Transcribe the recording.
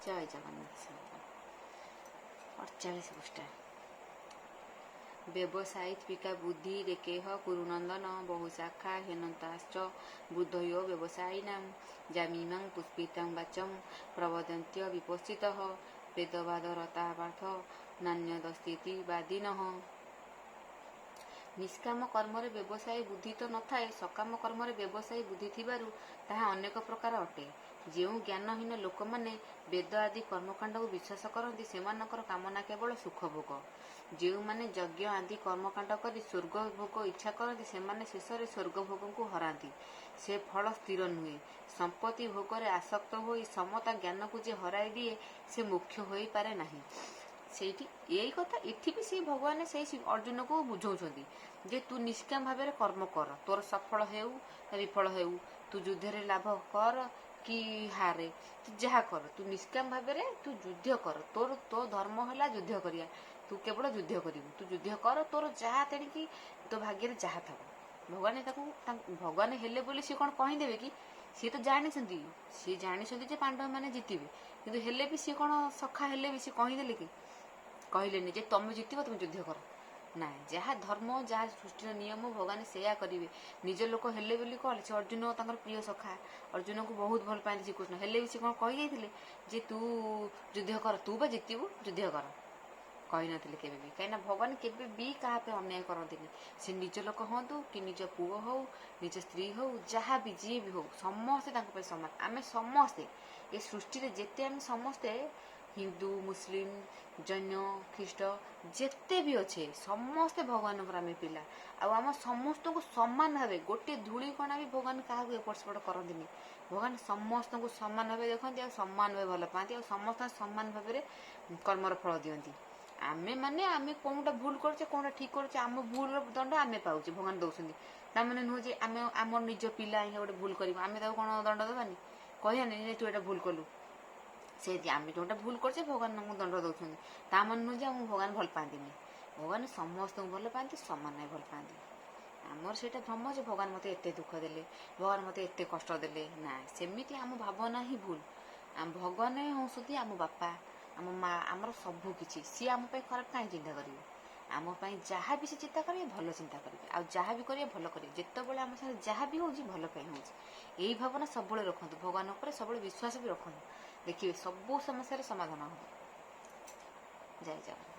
जय जगन्नाथ। 48 पृष्ठा। व्यवसायिका बुद्धि रेकेह कुरुनंदन बहुशाखा हेनताश्च बुद्धयो व्यवसायिनां जामीमां पुष्पितां वाचं प्रवदन्त्य विपस्थितः वेदवादरता पार्थ नान्यदस्तीति वादिनः। निष्काम कर्मरे व्यवसायी बुद्धि तो नथाए, सकाम कर्मरे व्यवसायी बुद्धि थिबारु ताहा अनेक प्रकार अटे। ଯେଉଁ ଜ୍ଞାନହୀନ ଲୋକମାନେ ବେଦ ଆଦି କର୍ମକାଣ୍ଡକୁ ବିଶ୍ୱାସ କରନ୍ତି ସେମାନଙ୍କର କାମନା କେବଳ ସୁଖ ଭୋଗ। ଯେଉଁମାନେ ଯଜ୍ଞ ଆଦି କର୍ମକାଣ୍ଡ କରି ସ୍ୱର୍ଗ ଭୋଗ ଇଚ୍ଛା କରନ୍ତି ସେମାନେ ଶେଷରେ ସ୍ୱର୍ଗ ଭୋଗକୁ ହରାନ୍ତି। ସେ ଫଳ ସ୍ଥିର ନୁହେଁ। ସମ୍ପତ୍ତି ଭୋଗରେ ଆସକ୍ତ ହୋଇ ସମତା ଜ୍ଞାନକୁ ଯେ ହରାଇ ଦିଏ ସେ ମୁଖ୍ୟ ହୋଇପାରେ ନାହିଁ। ସେଇଠି ଏଇ କଥା ଏଠି ବି ସେଇ ଭଗବାନ ସେଇ ଅର୍ଜୁନକୁ ବୁଝଉଛନ୍ତି ଯେ ତୁ ନିଷ୍କାମ ଭାବରେ କର୍ମ କର, ତୋର ସଫଳ ହେଉ ବିଫଳ ହେଉ, ତୁ ଯୁଦ୍ଧରେ ଲାଭ କର କି ହାରେ, ତୁ ଯାହା କର, ତୁ ନିଷ୍କାମ ଭାବରେ ତୁ ଯୁଦ୍ଧ କର। ତୋ ଧର୍ମ ହେଲା ଯୁଦ୍ଧ କରିବା, ତୁ କେବଳ ଯୁଦ୍ଧ କରିବୁ, ତୁ ଯୁଦ୍ଧ କର, ତୋର ଯାହା ତେଣିକି ତୋ ଭାଗ୍ୟରେ ଯାହା ଥାଉ। ଭଗବାନ ଭଗବାନ ହେଲେ ବୋଲି ସିଏ କ'ଣ କହିଦେବେ କି? ସିଏ ତ ଜାଣିଛନ୍ତି, ସିଏ ଜାଣିଛନ୍ତି ଯେ ପାଣ୍ଡବମାନେ ଜିତିବେ, କିନ୍ତୁ ହେଲେ ବି ସିଏ କ'ଣ ସଖା ହେଲେ ବି ସିଏ କହିଦେଲେ କି? କହିଲେନି ଯେ ତମେ ଜିତିବ, ତମେ ଯୁଦ୍ଧ କର। ନାଇଁ, ଯାହା ଧର୍ମ ଯାହା ସୃଷ୍ଟିର ନିୟମ ଭଗବାନ ସେୟା କରିବେ। ନିଜ ଲୋକ ହେଲେ ବୋଲି କହିଲେ, ସେ ଅର୍ଜୁନ ତାଙ୍କର ପ୍ରିୟ ସଖା, ଅର୍ଜୁନକୁ ବହୁତ ଭଲ ପାଆନ୍ତି ଶ୍ରୀକୃଷ୍ଣ, ହେଲେ ବି ସେ କ'ଣ କହିଯାଇଥିଲେ ଯେ ତୁ ଯୁଦ୍ଧ କର, ତୁ ବା ଜିତିବୁ, ଯୁଦ୍ଧ କର? କହିନଥିଲେ କେବେ ବି। କାହିଁକିନା ଭଗବାନ କେବେ ବି କାହା ପାଇଁ ଅନ୍ୟାୟ କରନ୍ତିନି। ସେ ନିଜ ଲୋକ ହୁଅନ୍ତୁ କି ନିଜ ପୁଅ ହଉ, ନିଜ ସ୍ତ୍ରୀ ହଉ, ଯାହା ବି ଯିଏ ବି ହଉ, ସମସ୍ତେ ତାଙ୍କ ପାଇଁ ସମାନ। ଆମେ ସମସ୍ତେ ଏ ସୃଷ୍ଟିରେ ଯେତେ ଆମେ ସମସ୍ତେ ହିନ୍ଦୁ, ମୁସଲିମ, ଜୈନ, ଖ୍ରୀଷ୍ଟ ଯେତେ ବି ଅଛେ ସମସ୍ତେ ଭଗବାନଙ୍କର ଆମେ ପିଲା। ଆଉ ଆମ ସମସ୍ତଙ୍କୁ ସମାନ ଭାବେ ଗୋଟିଏ ଧୂଳି କଣା ବି ଭଗବାନ କାହାକୁ ଏପଟ ସେପଟ କରନ୍ତିନି। ଭଗବାନ ସମସ୍ତଙ୍କୁ ସମାନ ଭାବେ ଦେଖନ୍ତି ଆଉ ସମାନ ଭାବେ ଭଲ ପାଆନ୍ତି ଆଉ ସମସ୍ତଙ୍କୁ ସମାନ ଭାବରେ କର୍ମର ଫଳ ଦିଅନ୍ତି। ଆମେ କୋଉଟା ଭୁଲ କରୁଛେ କୋଉଟା ଠିକ କରୁଛେ, ଆମ ଭୁଲର ଦଣ୍ଡ ଆମେ ପାଉଛେ, ଭଗବାନ ଦଉଛନ୍ତି। ତାମାନେ ନୁହଁ ଯେ ଆମେ ଆମର ନିଜ ପିଲା ଗୋଟେ ଭୁଲ କରିବୁ ଆମେ ତାକୁ କ'ଣ ଦଣ୍ଡ ଦେବାନି, କହିବାନି ଯେ ତୁ ଏଇଟା ଭୁଲ କଲୁ। ସେମିତି ଆମେ ଯେଉଁଟା ଭୁଲ କରୁଛେ ଭଗବାନ ଆମକୁ ଦଣ୍ଡ ଦେଉଛନ୍ତି। ତା ମାନେ ନୁହେଁ ଯେ ଆମକୁ ଭଗବାନ ଭଲ ପାଆନ୍ତିନି। ଭଗବାନ ସମସ୍ତଙ୍କୁ ଭଲ ପାଆନ୍ତି, ସମାନ ଭଲ ପାଆନ୍ତି। ଆମର ସେଇଟା ଭ୍ରମ ଯେ ଭଗବାନ ମୋତେ ଏତେ ଦୁଃଖ ଦେଲେ, ଭଗବାନ ମୋତେ ଏତେ କଷ୍ଟ ଦେଲେ। ନା, ସେମିତି ଆମ ଭାବନା ହିଁ ଭୁଲ। ଭଗବାନ ହେଉଛନ୍ତି ଆମ ବାପା, ଆମ ମା, ଆମର ସବୁ କିଛି। ସିଏ ଆମ ପାଇଁ ଖରାପ କାହିଁ ଚିନ୍ତା କରିବେ? ଆମ ପାଇଁ ଯାହା ବି ସେ ଚିନ୍ତା କରିବେ ଭଲ ଚିନ୍ତା କରିବେ, ଆଉ ଯାହା ବି କରିବେ ଭଲ କରିବେ। ଯେତେବେଳେ ଆମ ସାଙ୍ଗରେ ଯାହା ବି ହେଉଛି ଭଲ ପାଇଁ ହେଉଛି, ଏଇ ଭାବନା ସବୁବେଳେ ରଖନ୍ତୁ। ଭଗବାନ ଉପରେ ସବୁବେଳେ ବିଶ୍ୱାସ ବି ରଖନ୍ତୁ, ଦେଖିବେ ସବୁ ସମସ୍ୟାର ସମାଧାନ ହେବ। ଜୟ ଜଗନ୍ନାଥ।